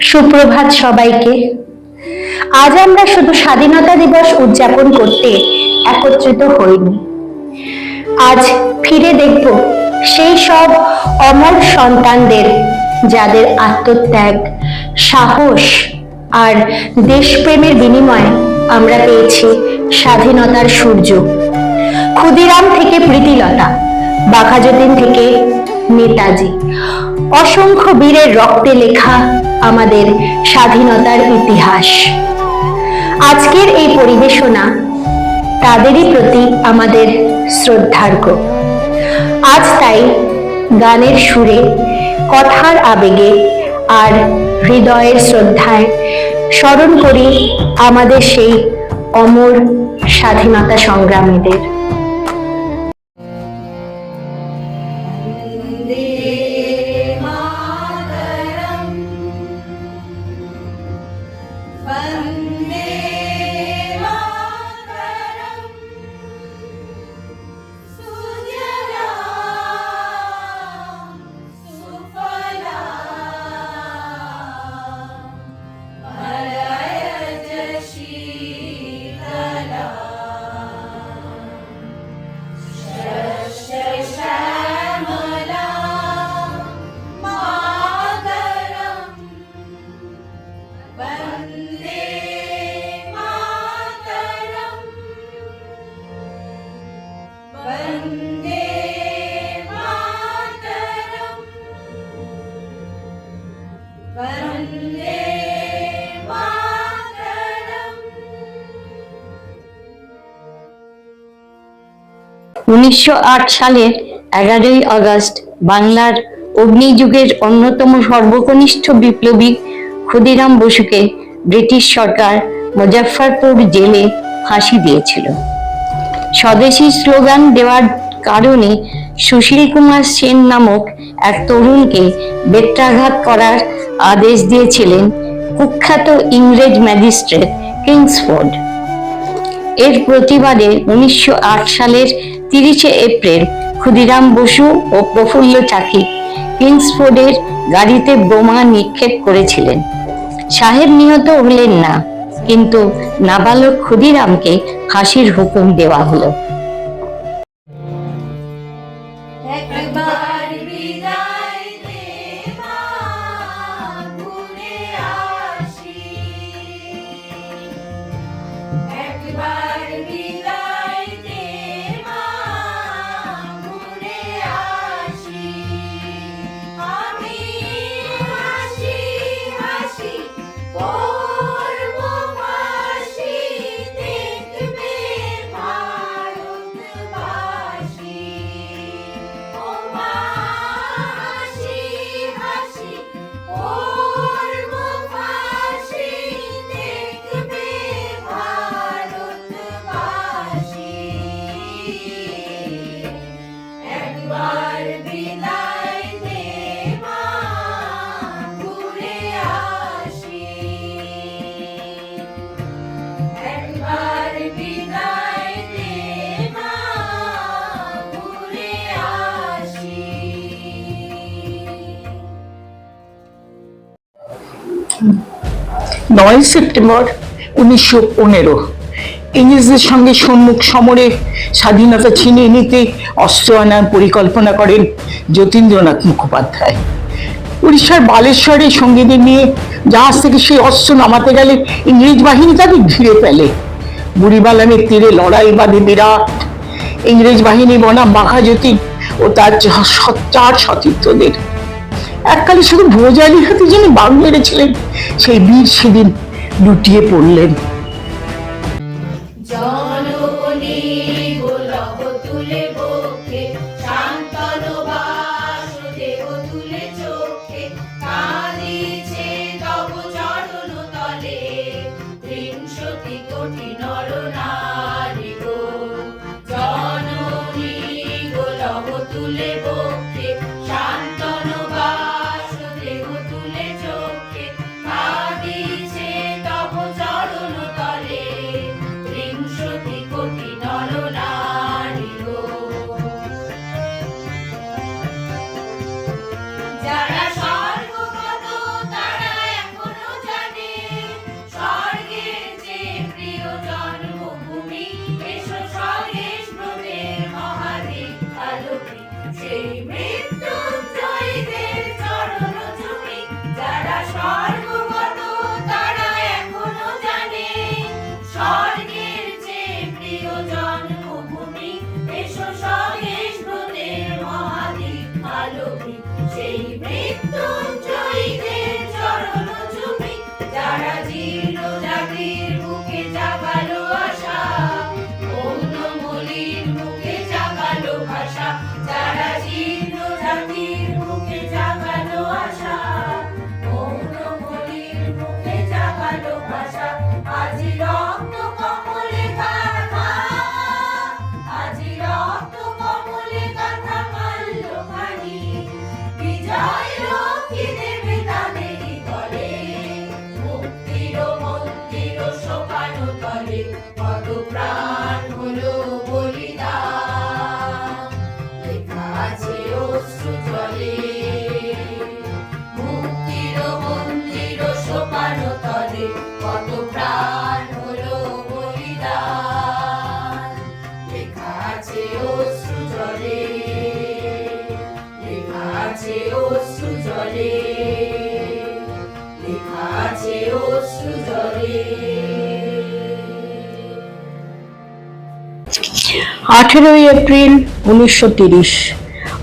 সুপ্রভাত সবাইকে। আজ আমরা শুধু স্বাধীনতা দিবস উদযাপন করতে একত্রিত হইনি। আজ ফিরে দেখব সেই সব অমর সন্তানদের, যাদের আত্মত্যাগ, সাহস আর দেশপ্রেমের বিনিময়ে আমরা পেয়েছি স্বাধীনতার সূর্য। ক্ষুদিরাম থেকে প্রীতিলতা, বাঘাযতীন থেকে নেতাজি, অসংখ্য বীরের রক্তে লেখা আমাদের স্বাধীনতার ইতিহাস। আজকের এই পরিবেশনা তাদেরই প্রতি আমাদের শ্রদ্ধার্ঘ্য। আজ তাই গানের সুরে, কথার আবেগে আর হৃদয়ের শ্রদ্ধায় স্মরণ করি আমাদের সেই অমর স্বাধীনতা সংগ্রামীদের। সালের 11ই আগস্ট বাংলার অগ্নিযুগের অন্যতম সর্বকনিষ্ঠ বিপ্লবী ক্ষুদিরাম বসুকে ব্রিটিশ সরকার মুজাফফরপুর জেলে ফাঁসি দিয়েছিল। স্বদেশী স্লোগান দেওয়ার কারণে সুশীল কুমার সেন নামক এক তরুণকে বেত্রাঘাত করার আদেশ দিয়েছিলেন কুখ্যাত ইংরেজ ম্যাজিস্ট্রেট কিংসফোর্ড। এর প্রতিবাদে 1908 সালের 30শে এপ্রিল ক্ষুদিরাম বসু ও প্রফুল্ল চাকি কিংসফোর্ডের গাড়িতে বোমা নিক্ষেপ করেছিলেন। সাহেব নিহত হলেন না, কিন্তু নাবালক ক্ষুদিরামকে ফাঁসির হুকুম দেওয়া হলো। সেপ্টেম্বর 1915 ইংরেজদের সঙ্গে সম্মুখ সমরে স্বাধীনতা ছিনিয়ে নিতে অস্ত্র আনার পরিকল্পনা করেন যতীন্দ্রনাথ মুখোপাধ্যায়। উড়িষ্যার বালেশ্বরে সঙ্গীদের নিয়ে জাহাজ থেকে সেই অস্ত্র নামাতে গেলে ইংরেজ বাহিনী তাকে ঘিরে ফেলে। বুড়িবালানের তীরে লড়াই বাঁধে বিরাট। ইংরেজ বাহিনী বনাম বাঘাযতীন ও তার 4 সতীর্থদের। এককালে শুধু ভোজালি হাতে যিনি বাঘ মেরেছিলেন, সেই বীর সেদিন লুটিয়ে পড়লেন। তুলে চোখে কাঁদিছে তব চরণ 18 এপ্রিল 1930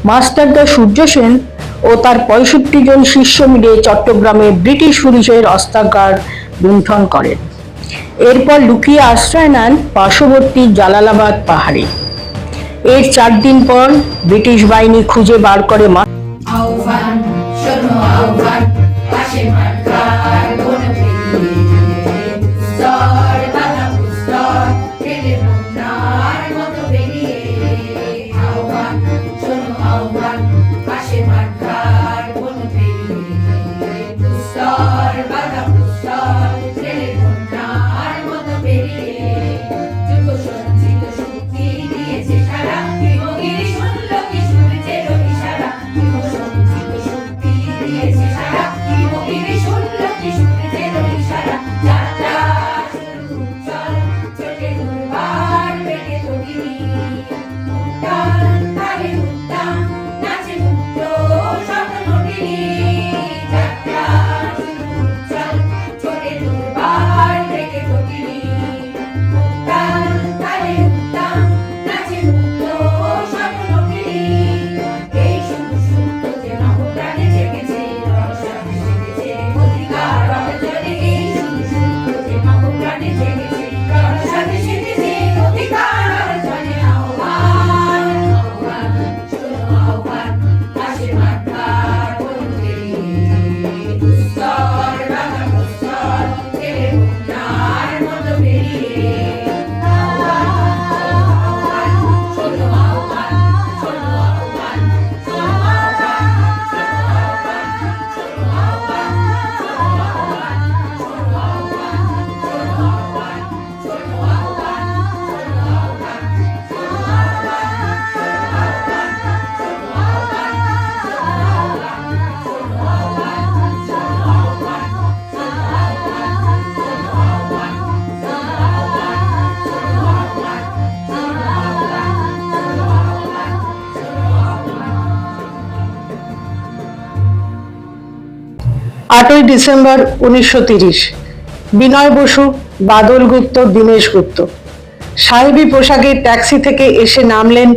মাস্টারদা সূর্য সেন ও তার 65 জন শিষ্য মিলে চট্টগ্রামে ব্রিটিশ পুলিশের অস্ত্রাগার লুণ্ঠন করেন। এরপর লুকিয়ে আশ্রয় নেন পার্শ্ববর্তী জালালাবাদ পাহাড়ে। এর 4 দিন পর ব্রিটিশ বাহিনী খুঁজে বার করে আহ্বান শোনো আহ্বান পাশে মার্কার কোন স্তর বাধা পুস্তর ঠেলে মুন্নার মতো বেরিয়ে আহ্বান শোনো আহ্বান পাশে মার্কার কোন স্তর বাধা পুস্তর ঠেলে মুন্নার মতো বেরিয়ে যুগ সঞ্চিত শক্তি দিয়েছে সারা বিমগিরি শুনল কি সূর্যের ইশারা সঞ্চিত শক্তি দিয়েছে সারা বিমগিরি শুনল কি সূর্যের ইশারা যাত্রা শুরু চল ছোটে দুর্বার বেগে তগিনি উত্তাল তালে উত্তাম নাচে মুক্ত স্বপ্নটিনি যাত্রা শুরু চল ছোটে দুর্বার বেগে তগিনি উত্তাল তালে উত্তাম নাচে মুক্ত স্বপ্নটিনি এই শুধু সুপ্ত যে নবপ্রাণে জেগেছে রসাতে জেগেছে অধিকার অর্জনে এই শুধু সুপ্ত যে নবপ্রাণে জেগেছে রসাতে জেগেছে অধিকার অর্জনে আহ্বান আহ্বান শোনো আহ্বান পাশে মার্কার কোন দুস্তর বাধা প্রস্তর ঠেলে মুন্নার মতো বেরিয়ে আহ্বান শোনো আহ্বান শোনো আহ্বান শোনো আহ্বান শোনো আহ্বান শোনো আহ্বান শোনো আহ্বান শোনো আহ্বান শোনো আহ্বান শোনো আহ্বান শোনো আহ্বান শোনো আটই ডিসেম্বর 1930 বিনয় বসু, বাদল গুপ্ত, দীনেশ গুপ্ত সাহেবী পোশাকে ট্যাক্সি থেকে এসে নামলেন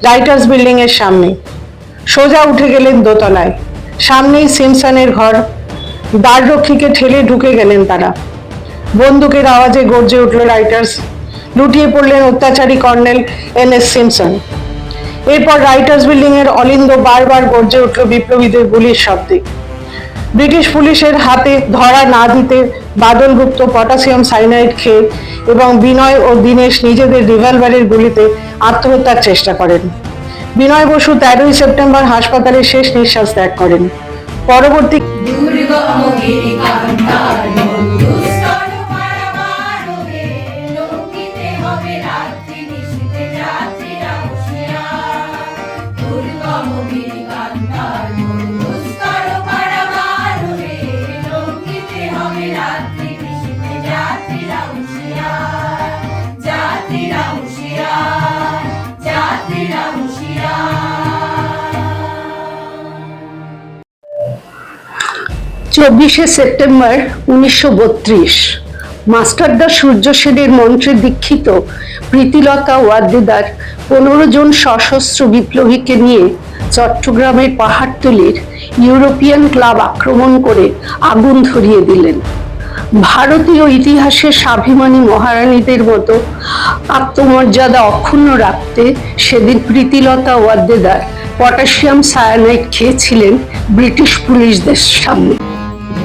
রাইটার্স বিল্ডিং এর সামনে। সোজা উঠে গেলেন দোতলায়। সামনেই সিমসনের ঘর। দ্বাররক্ষীকে ঠেলে ঢুকে গেলেন তারা। বন্দুকের আওয়াজে গর্জে উঠল রাইটার্স। লুটিয়ে পড়লেন অত্যাচারী কর্নেল NS সিমসন। এরপর রাইটার্স বিল্ডিং এর অলিন্দ বারবার গর্জে উঠল বিপ্লবীদের গুলির শব্দে। ব্রিটিশ পুলিশের হাতে ধরা না দিতে বাদল গুপ্ত পটাশিয়াম সাইনাইড খেয়ে এবং বিনয় ও দীনেশ নিজেদের রিভলভারের গুলিতে আত্মহত্যার চেষ্টা করেন। বিনয় বসু 13 সেপ্টেম্বর হাসপাতালে শেষ নিঃশ্বাস ত্যাগ করেন। পরবর্তী দুর্গম গিরিকান্তার দুস্তর পারাবার হে লঙ্ঘিতে হবে রাত্রি নিশীথে যাত্রীরা হুঁশিয়ার দুর্গম গিরিকান্তার দুস্তর পারাবার হে লঙ্ঘিতে হবে রাত্রি নিশীথে যাত্রীরা হুঁশিয়ার যাত্রীরা হুঁশিয়ার যাত্রীরা হুঁশিয়ার 24 সেপ্টেম্বর 1932 মাস্টারদা সূর্য সেনের মন্ত্রে দীক্ষিত প্রীতিলতা ওয়াদ্দেদার 15 জন সশস্ত্র বিপ্লবীকে নিয়ে চট্টগ্রামের পাহাড়তলির ইউরোপিয়ান ক্লাব আক্রমণ করে আগুন ধরিয়ে দিলেন। ভারতীয় ইতিহাসের স্বাভিমানী মহারানীদের মতো আত্মমর্যাদা অক্ষুণ্ণ রাখতে সেদিন প্রীতিলতা ওয়াদ্দেদার পটাশিয়াম সায়ানাইড খেয়েছিলেন ব্রিটিশ পুলিশদের সামনে।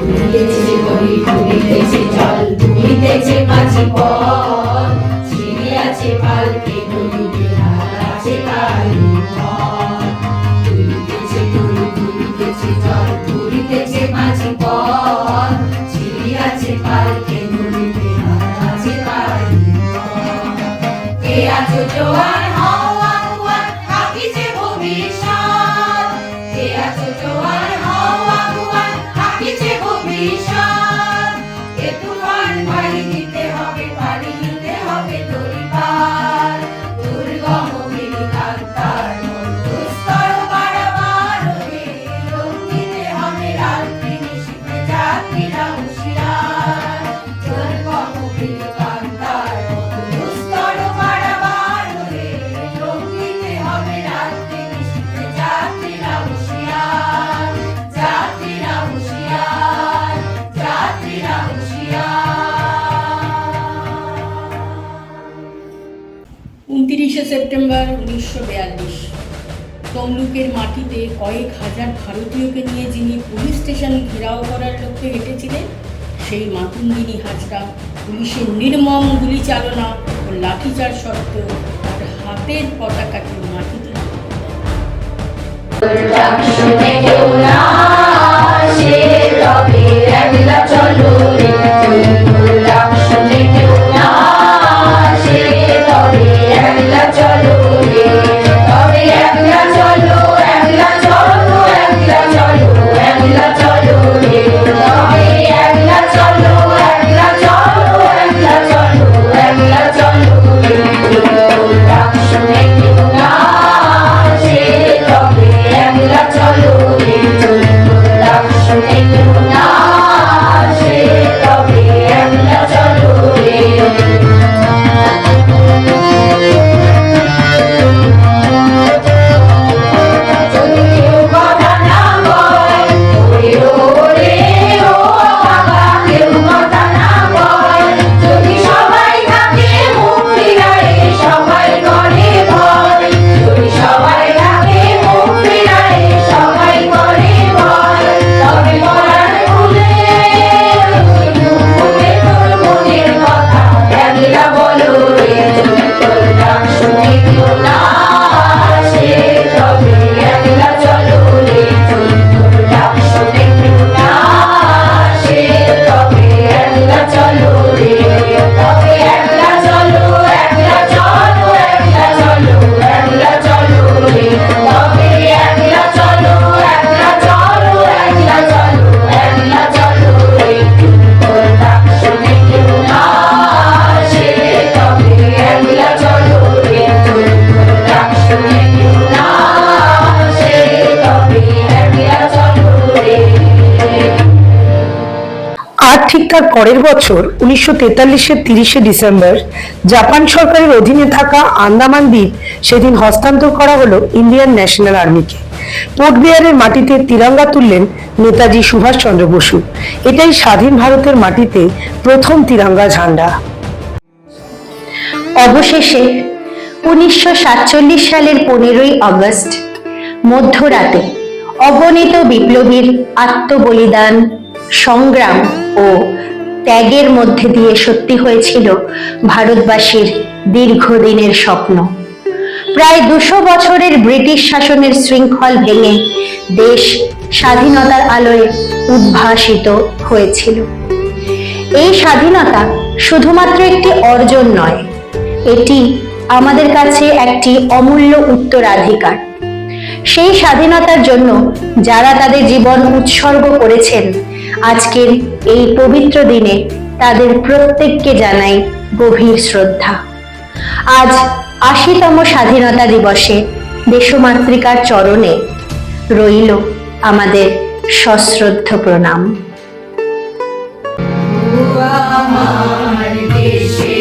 দুলিতেছে গড়ি দুলিতেছে জল দুলিতেছে মাঝি পথ ছিঁড়ে আছে পালকে দুলিতে আছে কালী পথ দুলিতেছে গড়ি দুলিতেছে জল দুলিতেছে মাঝি পথ ছিঁড়ে আছে পালকে দুলিতে আছে কালী পথ কে আছো জোয়ার হও আগুয়ান কাঁপিছে ভবিষ্যৎ কে আছো জোয়ার হও আগুয়ান কাঁপিছে ভবিষ্যৎ এ তুফান পাড়ি দিতে হবে তরিপার দুর্গম গিরিকান্তার দুস্তর পারাবার হে লঙ্ঘিতে হবে রাত্রি নিশীথে যাত্রীরা হুঁশিয়ার দুর্গম গিরিকান্তার দুস্তর পারাবার হে সেপ্টেম্বর 1942 তমলুকের মাটিতে কয়েক হাজার ভারতীয়কে নিয়ে যিনি পুলিশ স্টেশন ঘেরাও করার লক্ষ্যে হেঁটেছিলেন, সেই মাতঙ্গিনী হাজরা পুলিশের নির্মম গুলি চালনা ও লাঠিচার্জ সত্ত্বেও তার হাতের পতাকাকে মাটিতে ঠিক তার পরের বছর 1943-এর 30শে ডিসেম্বর জাপান সরকারের অধীনে থাকা আন্দামান দ্বীপ সেদিন হস্তান্তর করা হলো ইন্ডিয়ান ন্যাশনাল আর্মিকে। পোর্ট ব্লেয়ারের মাটিতে তিরঙ্গা তুললেন নেতাজি সুভাষচন্দ্র বসু। এটাই স্বাধীন ভারতের মাটিতে প্রথম তিরঙ্গা ঝান্ডা। অবশেষে 1947 সালের 15ই আগস্ট মধ্যরাতে অগণিত বিপ্লবীর আত্মবলিদান, সংগ্রাম ও ত্যাগের মধ্যে দিয়ে সত্যি হয়েছিল ভারতবাসীর দীর্ঘদিনের স্বপ্ন। প্রায় 200 বছরের ব্রিটিশ শাসনের শৃঙ্খল ভেঙে দেশ স্বাধীনতার আলোয় উদ্ভাসিত হয়েছিল। এই স্বাধীনতা শুধুমাত্র একটি অর্জন নয়, এটি আমাদের কাছে একটি অমূল্য উত্তরাধিকার। সেই স্বাধীনতার জন্য যারা তাদের জীবন উৎসর্গ করেছেন, আজকের এই পবিত্র দিনে তাদের প্রত্যেককে জানাই গভীর শ্রদ্ধা। আজ 80তম স্বাধীনতা দিবসে দেশমাতৃকার চরণে রইল আমাদের সশ্রদ্ধ প্রণাম। আমার দেশে